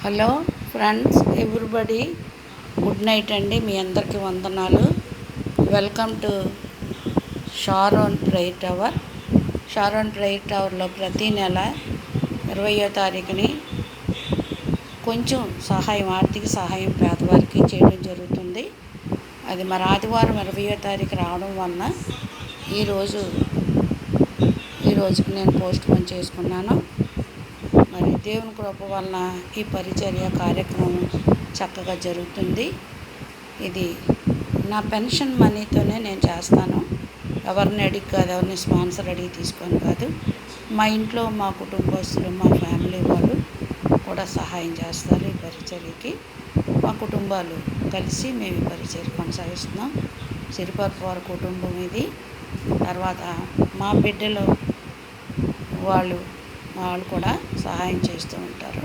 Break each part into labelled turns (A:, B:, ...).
A: Hello friends, everybody good night అండి. మీ అందరికీ వందనాలు. Welcome to Sharon prayer tower. Sharon prayer టవర్లో ప్రతీ నెల 20వ తారీఖుని కొంచెం ఆర్థిక సహాయం పేదవారికి చేయడం జరుగుతుంది. అది మరి ఆదివారం 20వ తారీఖు రావడం వలన ఈ రోజుకి నేను పోస్ట్ పోన్ చేసుకున్నాను. మరి దేవుని కృప వలన ఈ పరిచర్య కార్యక్రమం చక్కగా జరుగుతుంది. ఇది నా పెన్షన్ మనీతోనే నేను చేస్తాను. ఎవరిని అడిగి కాదు, ఎవరిని స్పాన్సర్ అడిగి తీసుకొని కాదు. మా ఇంట్లో మా కుటుంబస్తులు, మా ఫ్యామిలీ వాళ్ళు కూడా సహాయం చేస్తారు ఈ పరిచర్యకి. మా కుటుంబాలు కలిసి మేము ఈ పరిచర్య కొనసాగిస్తున్నాం. సిరిపరపు వారి కుటుంబం ఇది. తర్వాత మా బిడ్డలు వాళ్ళు కూడా సహాయం చేస్తూ ఉంటారు.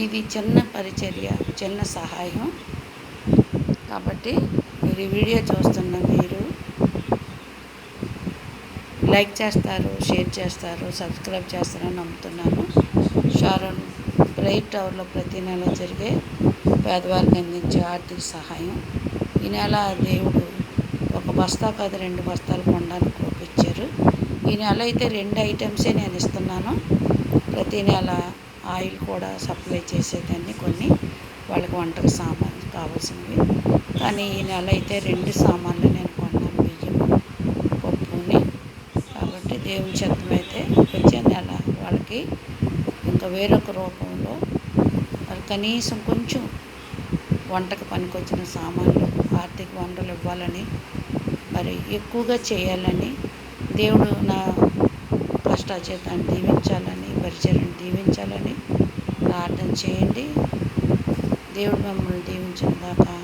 A: ఇది చిన్న పరిచర్య, చిన్న సహాయం. కాబట్టి మీరు ఈ వీడియో చూస్తున్న మీరు లైక్ చేస్తారు, షేర్ చేస్తారు, సబ్స్క్రైబ్ చేస్తారని నమ్ముతున్నాను. షారోన్ ప్రేయర్ టవర్లో ప్రతి నెల జరిగే పేదవారికి అందించే ఆర్థిక సహాయం. ఈ నెల దేవుడు ఒక బస్తా కాదు 2 బస్తాలు కొనడానికి ఒప్పించారు. ఈ నెల అయితే 2 ఐటమ్సే నేను ఇస్తున్నాను. ప్రతి నెల ఆయిల్ కూడా సప్లై చేసేదాన్ని, కొన్ని వాళ్ళకి వంటకు సామాన్లు కావాల్సినవి. కానీ ఈ నెల అయితే 2 సామాన్లు నేను కొన్నాను, బియ్యం, పప్పుని. కాబట్టి దేవుని చిత్తమైతే వచ్చే నెల వాళ్ళకి ఇంకా వేరొక రూపంలో వాళ్ళు కనీసం కొంచెం వంటకు పనికొచ్చిన సామాన్లు, ఆర్థిక వనరులు ఇవ్వాలని, మరి ఎక్కువగా చేయాలని, దేవుడు నా కష్టార్జితాన్ని దీవించాలని, పరిచర్యను దీవించాలని ప్రార్థన చేయండి. దేవుడు మిమ్మల్ని దీవించిన దాకా.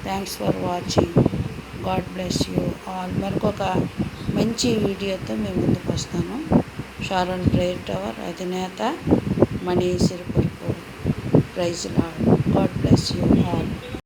A: Thanks for watching. God bless you all. మరొక మంచి వీడియోతో మేము ముందుకు వస్తాను. షారోన్ ప్రేయర్ టవర్ అధినేత Mani Siriparapu. Praise Lord. God bless you all.